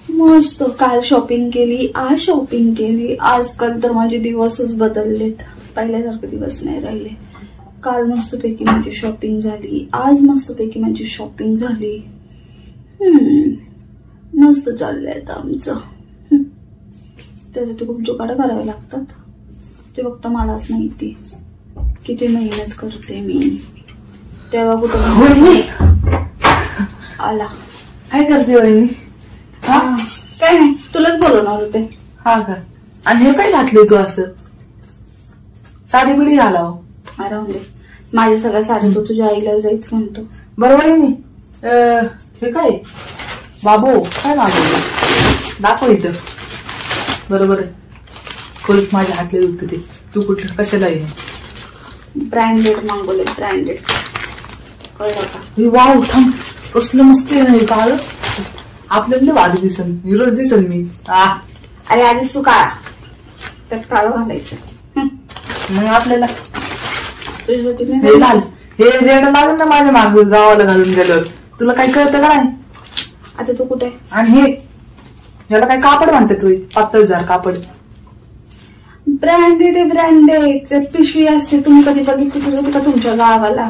मस्त काल शॉपिंग केली, आज शॉपिंग केली. आजकाल तर माझे दिवसच बदललेत, पहिल्यासारखे दिवस नाही राहिले. काल मस्तपैकी माझी शॉपिंग झाली, आज मस्तपैकी माझी शॉपिंग झाली. मस्त चाललंय आता आमचं. त्यासाठी खूप जुगाड करावे लागतात, ते फक्त मलाच माहिती किती मेहनत करते मी. तेव्हा कुठं आला. काय करते वहिनी? काय नाही, तुलाच बोलवणार होते. हा का? आणि हे काय घातले तू असं? साडी बिडी घालाव. राहून दे, माझ्या सगळ्या साड्या तू तुझ्या आईला जायचं म्हणतो. बरं वहिनी, हे काय बाबू काय मागवलं? दाखव इथं. बरोबर आहे, खोलीत माझ्या हातले दुखते ते. तू कुठलं कशाला ये? ब्रँडेड मागवले, ब्रँडेड. कळलं का? वाव, थांब, कसलं मस्त आहे काळ. आपल्याला वाढ दिसन, हिरोज दिसन मी. अरे आधीच तू काळा, त्यात काळं घालायचं. मग आपल्याला तुझ्यासाठी हे लाल, हे रेड लागून ना माझ्या माग गावाला घालून गेलं. तुला काही कळतं का नाही? आता तू कुठे? आणि हे याला काय कापड म्हणतात तुम्ही? पातळ जार कापड. ब्रँडेड आहे, ब्रँडेड. पिशवी असते, तुम्ही कधी बघितली का तुमच्या गावाला?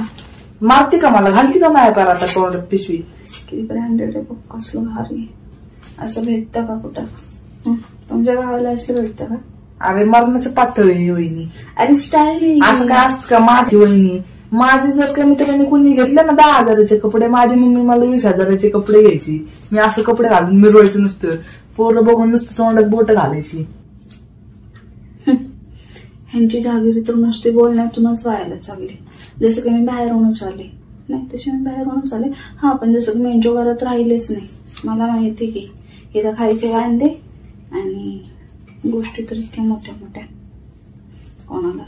मारती का मला? घालती का माया पार आता तोंडात पिशवी? किती ब्रँडेड आहे बघ, कसलं भारी. असं भेटतं का कुठं? तुमच्या गावाला असलं भेटतं का? अरे मरणाचं पातळ आहे वहिनी. अरे स्टाईल असं काय असतं का? माझी वहिनी, माझे जर कमी तर कुणी घेतले ना 10,000चे कपडे, माझी मम्मी मला 20,000चे कपडे घ्यायची. मी असं कपडे घालून मिरवायचं नुसतं, पोरं बघून नुसतं तोंडात बोट घालायची. ह्यांची जागिरी तर नुसती बोलण्यातूनच व्हायला चालली. जसं की मी बाहेरूनच आले नाही, तसे मी बाहेरूनच आले. हा, पण जसं की मी यांच्या घरात राहिलेच नाही. मला माहिती की इथं खायचे वांदे आणि गोष्टी तर इतक्या मोठ्या मोठ्या. कोणाला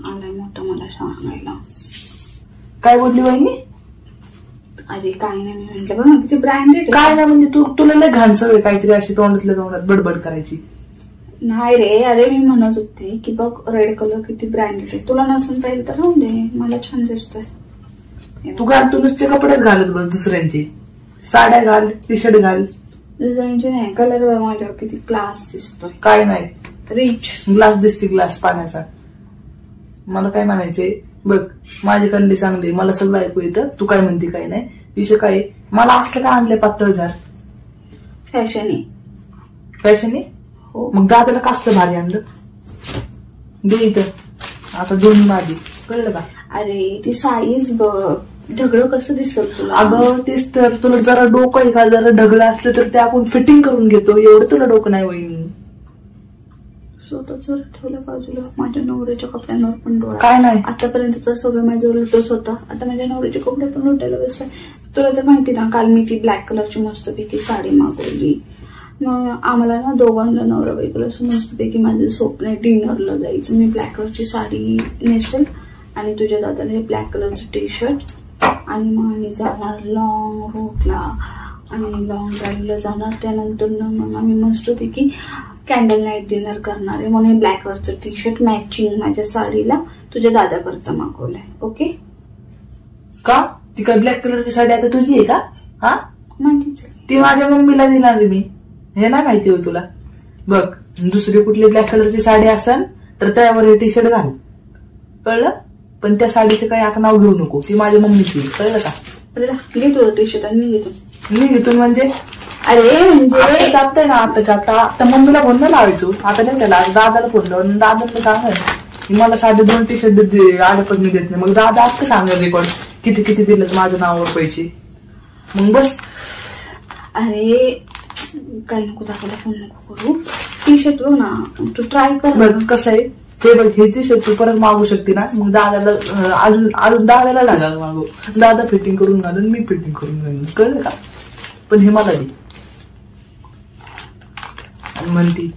आलाय मोठं मला सांगायला? काय बोलली वहिनी? अरे काय नाही, मी म्हटलं बघ ना किती ब्रँडेड. काय नाही म्हणजे तुला लय घाण सवय काहीतरी अशी तोंडातल्या तोंडात बडबड करायची. नाही रे, अरे मी म्हणत होते की बघ रेड कलर किती ब्रँडेड आहे. तुला नसून पाहिजे तर राहून दे, मला छान दिसतोय. तू घाल, तू नुसते कपडेच घालत बस दुसऱ्यांची. साड्या घाल, टी शर्ट घाल. दुसऱ्यांची नाही, कलर बघ माझ्यावर किती क्लास दिसतोय. काय नाही, रिच ग्लास दिसते, ग्लास पाण्याचा. मला काय म्हणायचंय बघ, माझी कंडी चांगली, मला सगळं ऐकू येतं. तू काय म्हणते काय नाही, विषय काय. मला असलं काय आणलंय पातळ जार? फॅशन आहे. फॅशन आहे? हो. मग दादाला कसलं भारी आणलं? दे इथं आता दोन्ही माझी. कळलं का? अरे ती साईज बघ, ढगळं कसं दिसत तुला? अगं तेच तर, तुला जरा डोकं आहे का? जरा ढगलं असलं तर ते आपण फिटिंग करून घेतो, एवढं तुला डोकं नाही वहिनी. स्वतःच ठेवलं बाजूला, माझ्या नवऱ्याच्या कपड्यांवर पण डोळा. काय नाही, आतापर्यंत सगळं माझं लुटच होता, आता माझ्या नवऱ्याचे कपडे पण लुटायला बसलाय. तुला तर माहिती ना, काल मी ती ब्लॅक कलरची मस्तपैकी साडी मागवली. मग आम्हाला ना दोघांना नवरा बायकोला असं मस्तपैकी माझं स्वप्न आहे डिनरला जायचं. मी ब्लॅक कलरची साडी नेसेल आणि तुझ्या दादाला हे ब्लॅक कलरचं टी शर्ट, आणि मग आम्ही जाणार लॉंग रूटला आणि लॉंग ड्राईव्हला जाणार. त्यानंतर मग आम्ही मस्तपैकी कॅन्डल नाईट डिनर करणार आहे. म्हणून हे ब्लॅक कलरचं टी शर्ट मॅचिंग माझ्या साडीला तुझ्या दादा करता मागवलंय. ओके का? ती काय ब्लॅक कलरची साडी आता तुझी आहे का? हा, माझीच. ती माझ्या मम्मीला दिणार मी, हे नाही माहिती हो तुला? बघ, दुसरी कुठली ब्लॅक कलरची साडी असेल तर त्यावर हे टी शर्ट घाल, कळलं? पण त्या साडीचं काही आता नाव घेऊ नको, ती माझ्या मम्मीची, कळलं का? घेतो टी शर्ट आणि मी घेतो. मी घेतो म्हणजे? अरे म्हणजे जातंय ना आताच्या आता मम्मीला फोन नाही लावायचो, आता नाही त्याला दादाला फोन लावून दादाला सांगेल की मला साधे 2 टी शर्ट आले पण मी देत नाही. मग दादा आता सांगेल रेकॉर्ड किती किती दिलं माझ्या नावावर पैसे. मग बस. अरे काही नको, दादाला फोन नको करू. टी शर्ट बघ ना, तू ट्राय कर. कसं आहे ते बघ, हे टी शर्ट तू परत मागू शकते ना. मग दादाला अजून दादाला लागायला मागू, दादा फिटिंग करून घालून मी फिटिंग करून घालून, कळलं का? पण हे मला दे म्हणती.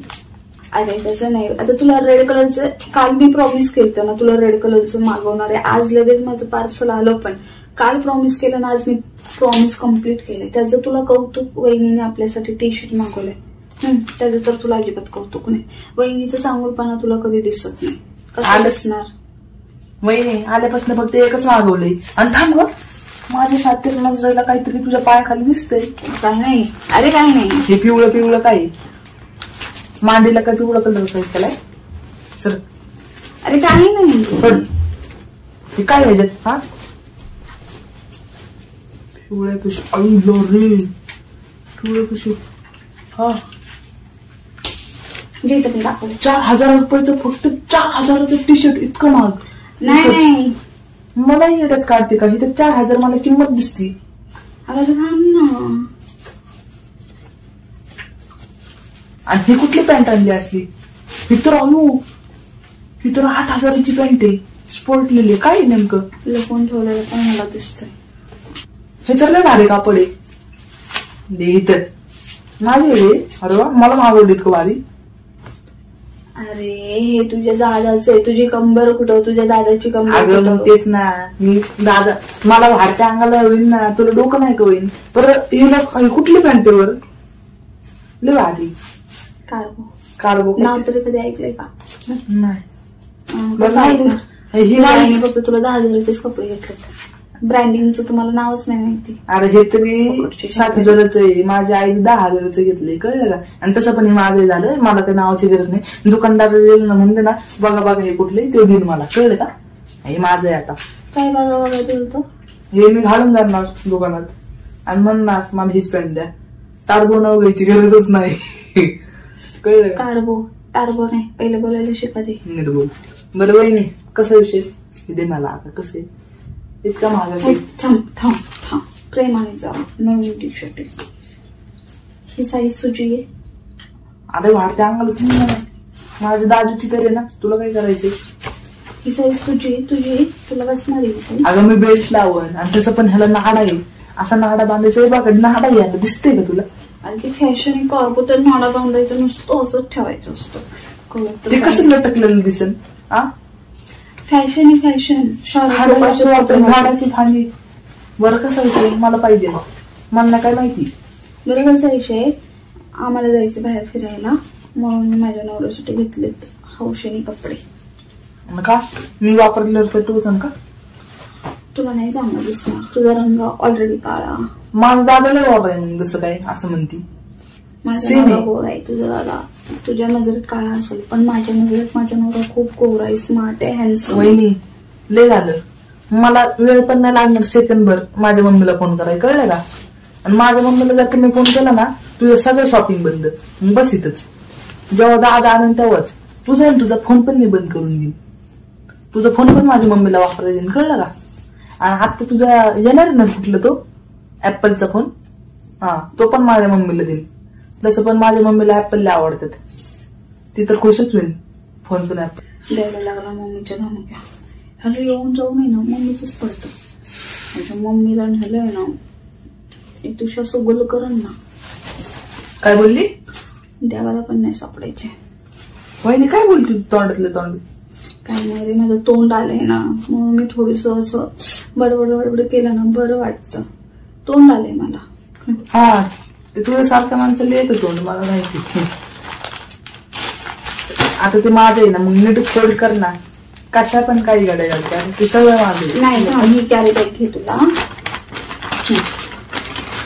अरे तसं नाही, आता तुला रेड कलरचं काल मी प्रॉमिस केलं ना तुला रेड कलरचं मागवणार आहे. आज लगेच माझं पार्सल आलं, पण काल प्रॉमिस केलं ना, आज मी प्रॉमिस कम्प्लीट केलंय. त्याचं तुला कौतुक. वहिनीने आपल्यासाठी टी शर्ट मागवलंय, त्याचं तर तुला अजिबात कौतुक नाही. वहिनीचं चांगलपणा तुला कधी दिसत नाही. कसं दिसणार? वहिनी आल्यापासून फक्त एकच मागवलंय. आणि थांब ग, माझ्या शातिर नजरेला काहीतरी तुझ्या पायाखाली दिसतंय. काय नाही, अरे काय नाही. हे पिवळं पिवळं काय मांडीला काय पिवळं कलर काय त्याला सर? अरे काही नाही. हे काय ह्याच्यात? हा पिवळ्या पिशू आई रे पिवळ्या पिशू. हा 4,000 रुपयाचं फक्त 4,000चं टी शर्ट इतकं महाग? नाही मला येड्यात काढते का? इथं 4,000 मला किंमत दिसती. अरे थांब ना. आणि ही कुठली पॅन्ट आणली असली? ही तर 8,000ची पॅन्ट आहे, स्पोर्ट लिहिली. काय नेमकं लपून ठेवलेलं पण मला दिसतंय. हे तर लय भारी कापड आहे. दे इथं माझे रे. अरे वा, मला मागवली इतकं भारी. अरे हे तुझ्या दादाचं आहे. तुझी कंबर कुठं? तुझ्या दादाची कंबर कुठं? तेच ना. मी दादा मला भारत्या अंगाला होईन ना. तुला डोकं नाही का होईन? परत हिला कुठली पॅन्ट वर लय भारी. कार्गो नाव तरी कधी ऐकलंय का? नाही. फक्त तुला 10,000चेच कपडे घेतलेत. ब्रँडिंगचं तुम्हाला नावच नाही माहिती. अरे हे तरी 7,000चं आहे. माझ्या आईने 10,000चं घेतलंय, कळलं का? आणि तसं पण हे माझं झालं. मला काही नावाची गरज नाही. दुकानदार म्हणले ना बघा बघा हे कुठले ते देईल मला, कळलं का? हे माझं आहे. आता काय बघा बघा दिलं तर हे मी घालून जाणार दुकानात आणि म्हणणार मला हीच पॅन्ट द्या. टार्बो नाव घ्यायची गरजच नाही. कळलं? टार्बो नाही. पहिले बोलायला शिका दे. नीट बोल. बरं वहिनी कसा विषय? दे मला आता. कसं इतका महाग? थांब प्रेमाने जाऊ. नवीन टी शर्ट आहे. ही साईज तुझी आहे? अरे वाढत्या अंगाला माझ्या दादूची तरी ना. तुला काय करायचंय? ही साईज तुझी तुला बसणार आहे. अगं मी बेल्ट लावून आणि तसं पण ह्याला नाडा आहे. असा नाडा बांधायचा बघ. नाडा यायला दिसतंय का तुला? आणि ती फॅशन आहे. कार्गो तर नाडा बांधायचं नुसतं असंच ठेवायचं असतं. ते कसं लटकलेलं दिसेल? फॅशन आहे फॅशन. झाडाची फांदी. बरं कसं विषय? मला पाहिजे. मला काय माहिती. बरं कसा विषय? आम्हाला जायचं बाहेर फिरायला म्हणून मी माझ्या नवऱ्यासाठी घेतलेत हौशेने कपडे. का मी वापरले तर तू का? तुला नाही चांगलं दिसणार. तुझा रंग ऑलरेडी काळा. माझा दादाला वापराय जसं काय असं म्हणती. माझा नवरा गोरा आहे. तुझा दादा तुझ्या नजरेत काळा असेल पण माझ्या नजरेत माझा नवरा खूप गोरा आहे, स्मार्ट आहे, हँडसम. वहिनी लय झालं. मला वेळ पण नाही लागणार सेकंडभर माझ्या मम्मीला फोन करायला, कळलं का? आणि माझ्या मम्मीला जर का मी फोन केला ना तुझं सगळं शॉपिंग बंद. बस इथंच. जेव्हा दादा आनंद तेव्हाच तुझा फोन पण मी बंद करून देईन. तुझा फोन पण माझ्या मम्मीला वापरायला देईन, कळलं का? आणि आता तुझा येणार ना कुठला तो ऍपलचा फोन? तो पण माझ्या मम्मीला देईन. तसं पण माझ्या मम्मीला ऍपलला आवडतात. ती तर खुशच होईल. फोन पण ऍपल द्यायला लागला मम्मीच्या धमक्या. ह्याला येऊन जाऊ नये ना मम्मीच पडतं. माझ्या मम्मीला नेलंय ना एक तुझ्या सुगल करण ना. काय बोलली? देवाला पण नाही सापडायचे. वहिनी काय बोलती तोंडातलं तोंड? काय नाही रे, माझं तोंड आलंय ना म्हणून मी थोडस असं बडबड केलं ना बरं वाटतं. तोंड आलंय मला. ते तुझ्यासारख्या माणसाला येतं तोंड, मला माहिती. आता ते माझं आहे ना, मग नीट फोल्ड कर ना. कशा पण काही गाड्या घालतात ते सगळं माझं. नाही मी कॅरी बॅग घे तुला.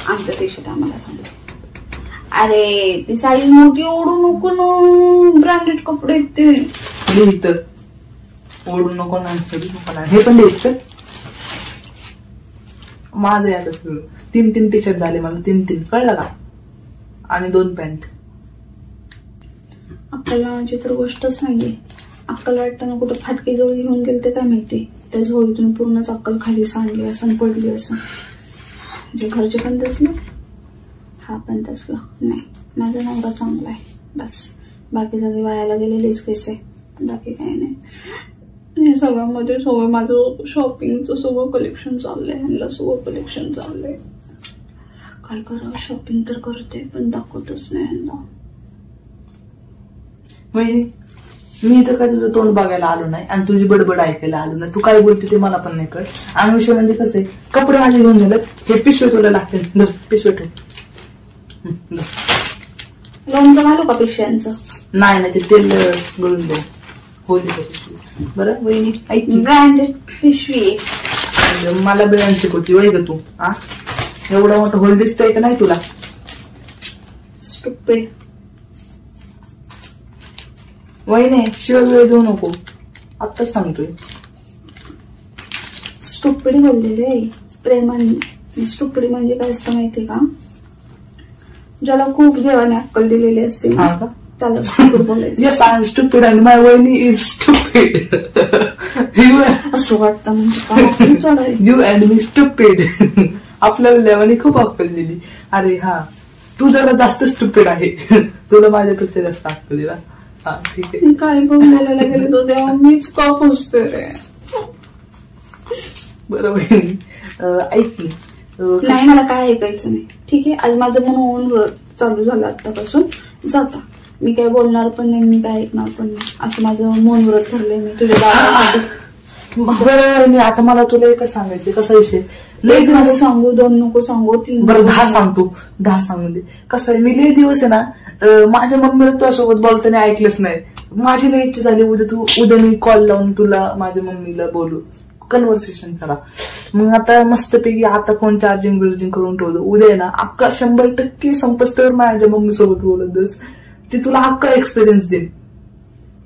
आमचं टी शर्ट आम्हाला घालते. अरे ती साईज मोठी ओढू नको ना. ब्रँडेड कपडे ते इथं ओढू नको ना. हे पण द्यायचं माझं आहे. आता सगळं 3 टी शर्ट झाले मला. 3 कळलं का? आणि 2 पॅन्ट. अक्कल लावण्याची तर गोष्टच नाहीये. अक्कल वाटताना कुठं फाटकी जोळी घेऊन गेले ते काय माहिती. त्या झोळीतून पूर्णच अक्कल खाली सांडली असं पडली असं. म्हणजे घरचे पण तसलं, हा पण तसला नाही. माझा नवरा चांगला आहे बस. बाकी सगळे वायाला गेलेलेच कैसे. बाकी काही नाही. हे सगळ्यामध्ये सगळं माझं शॉपिंगचं सगळं कलेक्शन चाललंय. ह्यांना सगळं कलेक्शन चाललंय. काय करावं? शॉपिंग तर करते पण दाखवतच नाही ह्यांना. वहिनी मी तर काय तुझं तोंड बघायला आलो नाही आणि तुझी बडबड ऐकायला आलो नाही. तू काय बोलते ते मला पण नाही कळत. आणि विषय म्हणजे कसं आहे, कपडे माझे घेऊन झालं. हे पिशवे तुला लागते. पिशवे ठेव. लोणचं घालू का पिशव्यांचं? नाही ते तेल गळून दे. होईल बरं वहिनी ऐक. ब्रँडेड पिशवी मला बिळण शिकवती वय ग तू. हा एवढा मोठं होल दिसतंय का नाही तुला? स्टुपिड. वहिने शिवाय वेळ देऊ नको, आत्ताच सांगतोय. स्टुपिड बोललेले प्रेमाने. स्टुपिड म्हणजे काय असतं माहितीये का? ज्याला खूप देवाने अक्कल दिलेली असते ना, हा का? त्याला स्टुपिड बोलायचं. Yes I am stupid and my वहिनी इज स्टुपिड. असं वाटतं म्हणजे यू अँड मी स्टुपिड. आपल्याला देवाने खूप अक्कल दिली. अरे हा तू जरा जास्त स्टुपिड आहे. तुला माझ्यापेक्षा जास्त अक्कल दिला. हा ठीक आहे. काय पण बोलायला गेले तो तेव्हा मीच का फसते रे. बरोबर ऐक नाही मला काय ऐकायचं नाही. ठीक आहे आज माझं मन होऊन चालू झालं आतापासून. जाता मी काय बोलणार पण नाही, मी काय ऐकणार पण नाही, असं माझं मन व्रत ठरलंय. मी तुझ्या दादासाठी. बरं आता मला तुला एकच सांगायचं. कसा विषय लय दिवस सांगू, 2 नको सांगू, 3. बरं 10 सांगतो. 10 सांगून दे. कसं आहे मी लय दिवस आहे ना माझ्या मम्मीला तुझ्यासोबत बोलताना ऐकलंच नाही. माझी लय इच्छा झाली उद्या मी कॉल लावून तुला माझ्या मम्मीला बोलू, कन्व्हर्सेशन करा. मग आता मस्तपैकी आता फोन चार्जिंग बिर्जिंग करून ठेवतो. उद्या ना अक्का 100% संपस्तवर माझ्या मम्मी सोबत बोलत बस. ती तुला अक्का एक्सपिरियन्स देईल.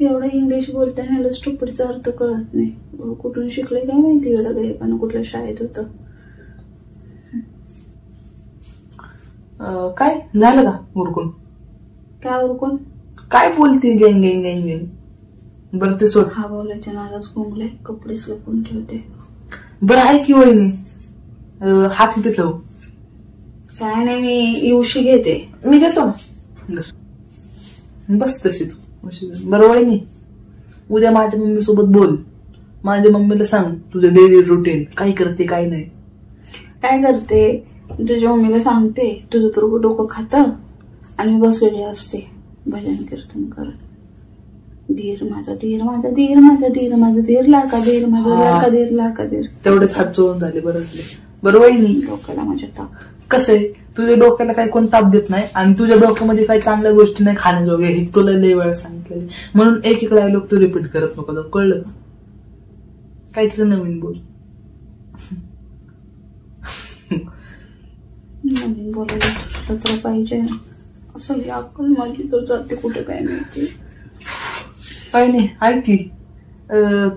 एवढं इंग्लिश बोलताना याला स्टुपिडचा अर्थ कळत नाही. कुठून शिकले काय माहिती एवढं गायपानं, कुठल्या शाळेत होतं. काय झालं का उरकून? काय उरकून काय बोलते गँग गँग गँग गँग. बरं ते सोड. हा बोलायच्या नाराज घुमले, कपडेच लपून ठेवते. बरं आहे की वहिनी हात इथे ठेव. काय नाही मी येऊशी घेते. मी घेतो ना बस तशी तू. बरं वहिनी उद्या माझ्या मम्मी सोबत बोल. माझ्या मम्मीला सांग तुझं डेली रुटीन काय करते काय नाही. काय करते तुझ्या मम्मीला सांगते तुझं बरोबर डोकं खातं आणि बसलेली असते भजन कीर्तन करत. धीर माझा धीर माझा धीर माझा धीर माझा धीर लाडका धीर माझा लाडका धीर लाडका धीर. तेवढेच हात जोडून झाले. बरं वहिनी डोक्याला माझ्या ताप. कसं आहे तुझ्या डोक्याला काही कोण ताप देत नाही आणि तुझ्या डोक्यामध्ये काही चांगल्या गोष्टी नाही खाण्याजोगे. हे तुला लय वेळा सांगितलेलं म्हणून एकीकडे आलो तू रिपीट करत नको. कळलं का? काहीतरी नवीन बोल. नवीन बोलायला तुला तर पाहिजे. असं अक्कल माझी तर जाते कुठे काय माहिती. काही नाही ऐक की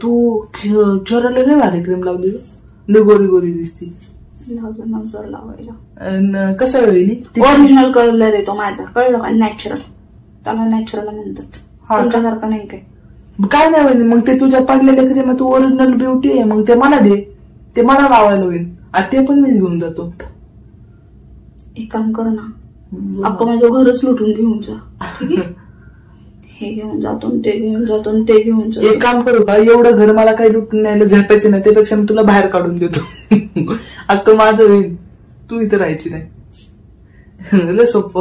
तू चेहऱ्याला लय भारी क्रीम लावली लय गोरी गोरी दिसती. लावलं नजर लावायला. कसं आहे वहिनी? ओरिजिनल कलर आहे तो माझा. कळलं का? नॅचरल. त्याला नॅचरल म्हणतात. तुमच्यासारखं नाही काय. काय नाही वहिनी मग ते तुझ्या पडलेल्या क्रीम तू ओरिजिनल ब्युटी आहे मग ते मला दे. ते मला लावायला होईल. ते पण मीच घेऊन जातो. एक काम कर ना अक्का माझं घरच लुटून घेऊन जा. ठीक आहे हे घेऊन जातो ते घेऊन जातो ते घेऊन जातो. एक काम करू का एवढं घर मला काही लुटून न्यायला झेपायचं नाही. त्यापेक्षा मी तुला बाहेर काढून देतो. अक्का माझं होईल तू इथं राहायची नाही. लय सोपं.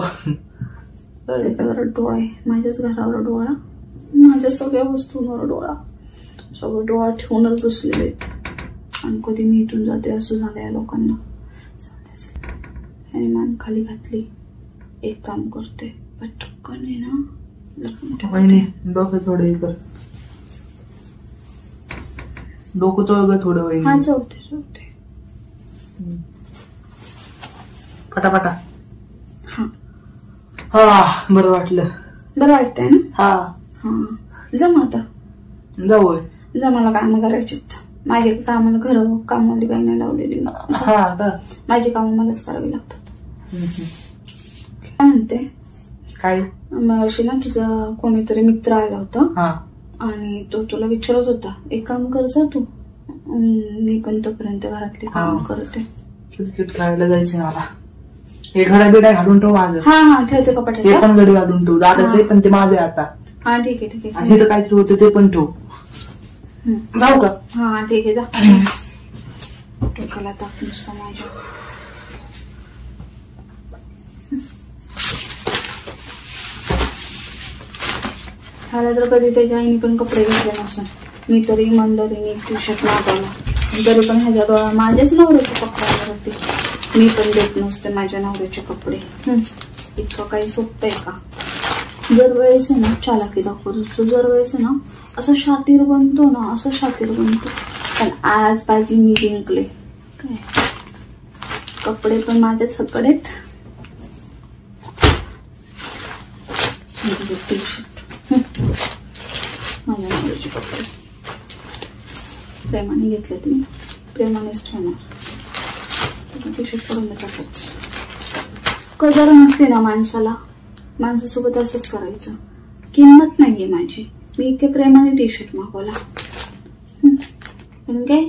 त्याच्यावर डोळा आहे. माझ्याच घरावर डोळा, माझ्या सगळ्या वस्तूंवर डोळा. सगळं डोळा ठेवूनच बसलेले आहेत आणि कधी मी इथून जाते असं झालं या लोकांना. आणि मान खाली घातली. एक काम करते पटकन आहे ना डोकं थोडं हे कर. डोकं चोळ थोडं वहिनी. हा चौथे पटापटा. हा हा बरं वाटलं. बरं वाटतंय ना? हा हा जम आता जाऊ. जमाला काम करायची. माझे कामाला घर कामाला बाई नाही लावलेली. हा का? माझी कामं मलाच करावी लागतात. काय म्हणते? काय मग अशी ना तुझा कोणीतरी मित्र आला होता हा आणि तो तुला विचारत होता एक काम कर जा तू. मी पण तोपर्यंत घरातली काम करते. क्रिकेट खेळायला जायचंय मला. हे घड्या बिड्या घालून ठेव माझं. हा हा ठेवते कपाट. हे पण घडी घालून ठेव. दादाचे पण ते माझे आता. हा ठीक आहे ठीक आहे. आणि हे काहीतरी होतं ते पण ठेव. जाऊ का? हा ठीक आहे जा. डोक्याला ताप नुसता माझ्या. ह्याला तर कधी त्याच्या आईने पण कपडे घेतले नसेल. मी तरी इमानदारीने टी शर्ट मागवला तरी पण ह्याच्या डोळा माझ्याच नवऱ्याचे कपडे होते. मी पण देत नसते माझ्या नवऱ्याचे कपडे. इतकं काही सोपं आहे का? जर वेळेस आहे ना चालाकी दाखवत असतो. जर वेळेस आहे ना असं शातीर बनतो ना असं शातीर बनतो. पण आज बाजी मी जिंकले. काय कपडे पण माझ्याच हक्कडे आहेत. टी शर्ट माझ्या नवऱ्याचे कपडे प्रेमाने घेतले, तुम्ही प्रेमानेच ठेवणार. टी शर्ट पडून टाकायच. कदर नसते ना माणसाला, माणसासोबत असंच करायचं. किंमत नाहीये माझी, मी इतके प्रेमाने टी शर्ट मागवला. पण काय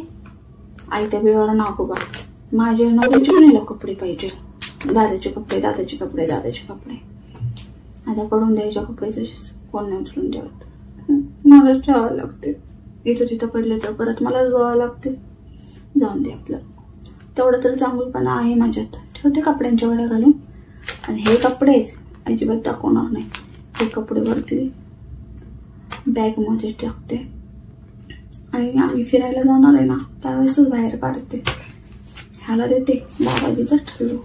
आयत्या बिळावर नको बा. माझ्या नवऱ्याचे पण याला कपडे पाहिजे. दादाचे कपडे दादाचे कपडे दादाचे कपडे. आता पडून द्यायचे कपडे तसेच कोण नाही उचलून ठेवत. मलाच ठेवावं लागते. इथं तिथं पडले तर परत मलाच जावं लागते. जाऊन दे आपलं. तेवढं तर चांगलपणा आहे माझ्यात. ठेवते कपड्यांच्या वड्या घालून. आणि हे कपडे अजिबात दाखवणार नाही. हे कपडे वरती बॅग मध्ये टाकते आणि आम्ही फिरायला जाणार आहे ना त्यावेळेसच बाहेर काढते. ह्याला देते बाबाजीचं ठरलो.